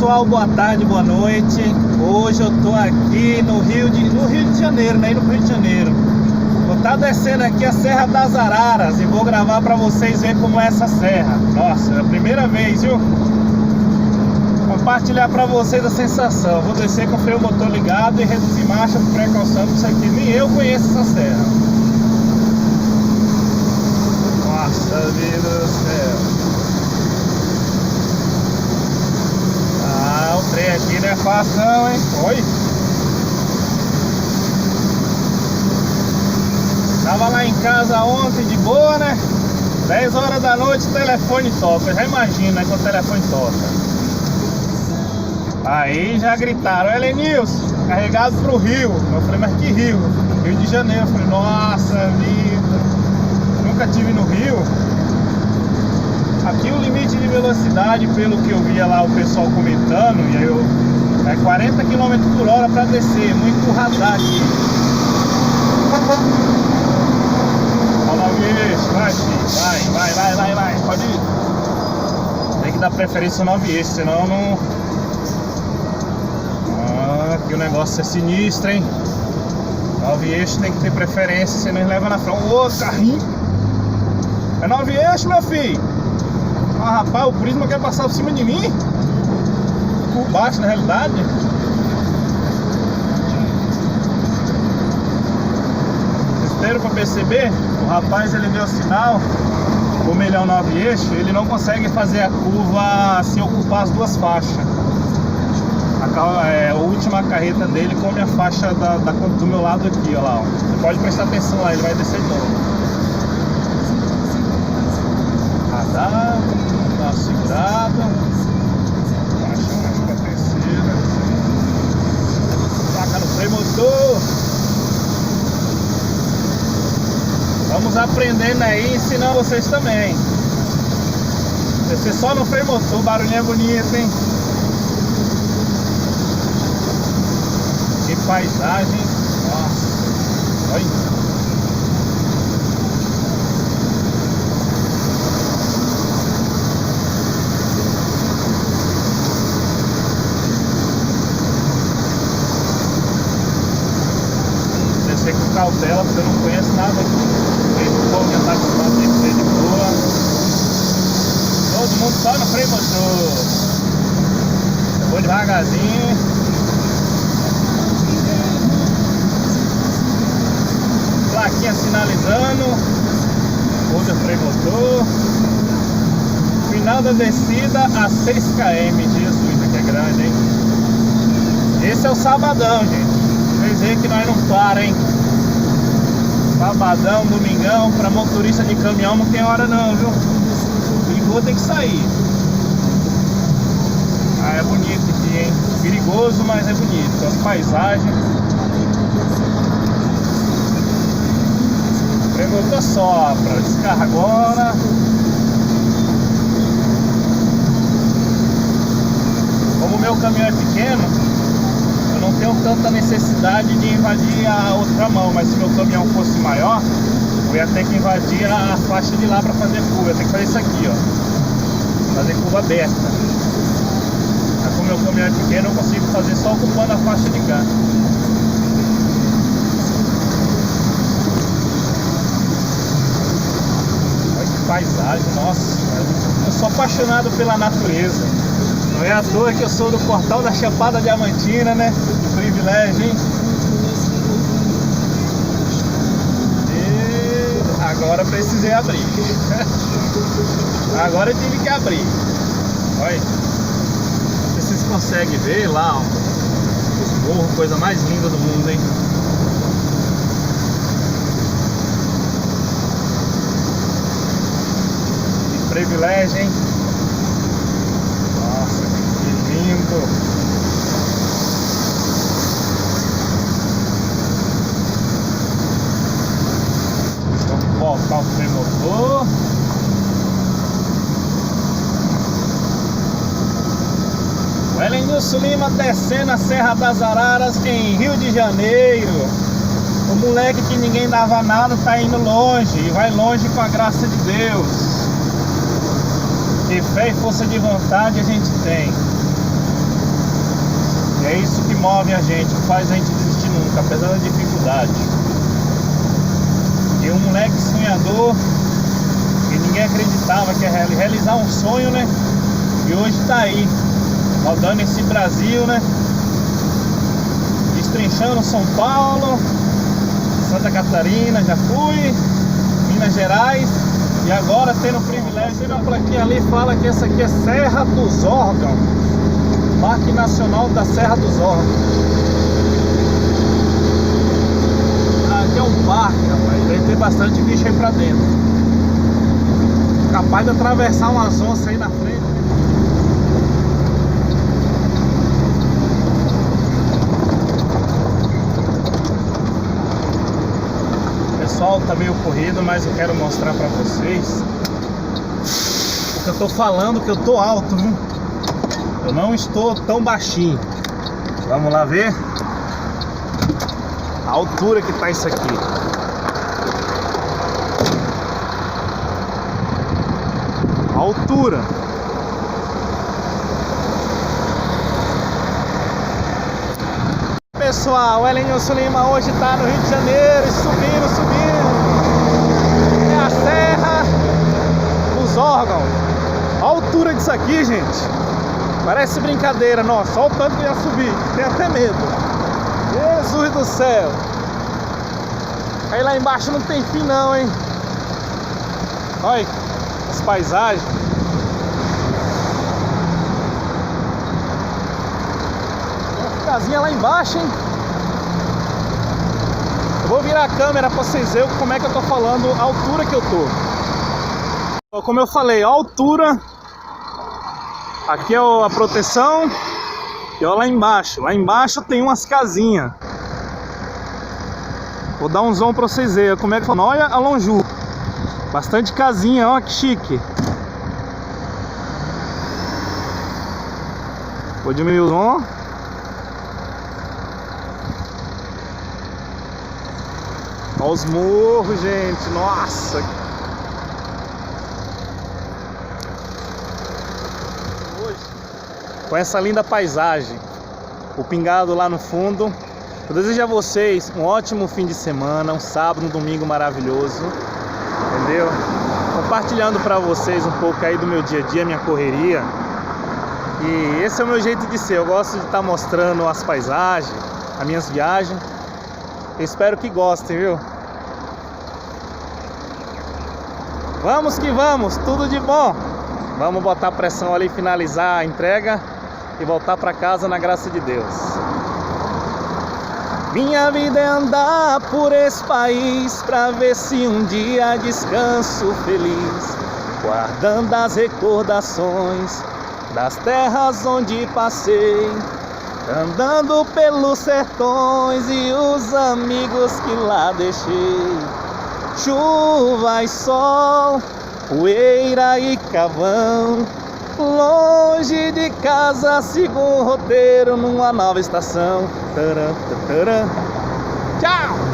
pessoal, boa tarde, boa noite. Hoje eu tô aqui no Rio de Janeiro, né? No Rio de Janeiro. Vou estar descendo aqui a Serra das Araras e vou gravar pra vocês verem como é essa serra. Nossa, é a primeira vez, viu? Compartilhar pra vocês a sensação. Vou descer com o freio motor ligado e reduzir marcha por precaução, porque isso aqui nem eu conheço essa serra. Nossa vida do céu. O trem aqui não é fácil não, hein? Oi! Tava lá em casa ontem de boa, né? 10 horas da noite o telefone toca. Já imagina, né, que o telefone toca. Aí já gritaram: Helenilson, carregado pro Rio. Eu falei: mas que Rio? Rio de Janeiro. Eu falei: nossa vida, nunca tive no Rio. Aqui o limite de velocidade, pelo que eu via lá o pessoal comentando, e aí é 40 km por hora para descer, muito radar aqui. Fala, bicho, vai, filho, vai, pode ir. Tem que dar preferência ao 9 eixos, senão não... aqui o negócio é sinistro, hein? 9 eixos tem que ter preferência, senão leva na frente. Ô, carrinho! É 9 eixos, meu filho! Ah, rapaz, o Prisma quer passar por cima de mim? Por baixo, na realidade. Espero pra perceber. O rapaz, ele deu sinal. Como ele é um 9 eixos, ele não consegue fazer a curva sem ocupar as duas faixas. A última carreta dele come a faixa do meu lado aqui, ó lá, ó. Você pode prestar atenção lá, ele vai descer de novo. Radar. Dá uma segurada. Baixa mais pra terceira. Placa no freio motor. Vamos aprendendo aí, ensinando vocês também. Descer só no freio motor, o barulhinho é bonito, hein? Que paisagem. Nossa. Olha. Com cautela, porque eu não conheço nada aqui. O povo já tá acostumado, tem que ser de boa. Todo mundo só no freio motor. Eu vou devagarzinho. Plaquinha sinalizando. Usa o freio motor. Final da descida a 6 km. Jesus, aqui é grande, hein? Esse é o sabadão, gente. Vocês veem que nós não para, hein? Sabadão, domingão, pra motorista de caminhão não tem hora não, viu? Ligou, tem que sair. Ah, é bonito aqui, hein? Perigoso, mas é bonito. As paisagens. Pergunta sopra, descarga agora. Como o meu caminhão é pequeno, não tenho tanta necessidade de invadir a outra mão, mas se meu caminhão fosse maior, eu ia ter que invadir a faixa de lá para fazer curva. Eu tenho que fazer isso aqui, ó, fazer curva aberta. Mas como meu caminhão é pequeno, eu consigo fazer só ocupando a faixa de cá. Olha que paisagem, nossa, eu sou apaixonado pela natureza. Não é à toa que eu sou do Portal da Chapada Diamantina, né? Que privilégio, hein? E agora precisei abrir. Agora eu tive que abrir. Olha. Não sei se vocês conseguem ver lá, ó. O morro, coisa mais linda do mundo, hein? Que privilégio, hein? Vamos voltar o freio motor. O Helenilson Lima descendo a Serra das Araras em Rio de Janeiro. O moleque que ninguém dava nada tá indo longe e vai longe com a graça de Deus. Que fé e força de vontade a gente tem. E é isso que move a gente, que faz a gente desistir nunca, apesar da dificuldade. E um moleque sonhador, que ninguém acreditava que ia realizar um sonho, né? E hoje tá aí, rodando esse Brasil, né? Destrinchando São Paulo, Santa Catarina, já fui, Minas Gerais. E agora tendo o privilégio, tem uma plaquinha ali, fala que essa aqui é Serra dos Órgãos, Parque Nacional da Serra dos Órgãos. Aqui é um parque, rapaz, deve ter bastante bicho aí pra dentro. Capaz de atravessar umas onças aí na frente. O pessoal tá meio corrido, mas eu quero mostrar pra vocês. Porque eu tô falando que eu tô alto, viu? Eu não estou tão baixinho. Vamos lá ver a altura que tá isso aqui. A altura. Pessoal, o Elenilson Lima hoje tá no Rio de Janeiro, subindo. É a Serra dos Órgãos. A altura disso aqui, gente. Parece brincadeira, nossa, olha o tanto que eu ia subir, tem até medo. Jesus do céu. Aí lá embaixo não tem fim não, hein. Olha as paisagens. Tem uma casinha lá embaixo, hein. Eu vou virar a câmera pra vocês verem como é que eu tô falando, a altura que eu tô. Como eu falei, a altura. Aqui é a proteção. E olha lá embaixo. Lá embaixo tem umas casinhas. Vou dar um zoom pra vocês verem como é que fala. Olha a lonjura. Bastante casinha, ó que chique. Vou diminuir o zoom. Olha os morros, gente. Nossa. Com essa linda paisagem, o pingado lá no fundo. Eu desejo a vocês um ótimo fim de semana, um sábado, um domingo maravilhoso, entendeu? Compartilhando para vocês um pouco aí do meu dia a dia, minha correria. E esse é o meu jeito de ser, eu gosto de estar mostrando as paisagens, as minhas viagens. Eu espero que gostem, viu? Vamos que vamos, tudo de bom! Vamos botar pressão ali, finalizar a entrega e voltar para casa na graça de Deus. Minha vida é andar por esse país pra ver se um dia descanso feliz, guardando as recordações das terras onde passei, andando pelos sertões e os amigos que lá deixei. Chuva e sol, poeira e carvão, longe de casa sigo um roteiro numa nova estação. Tcharam. Tchau!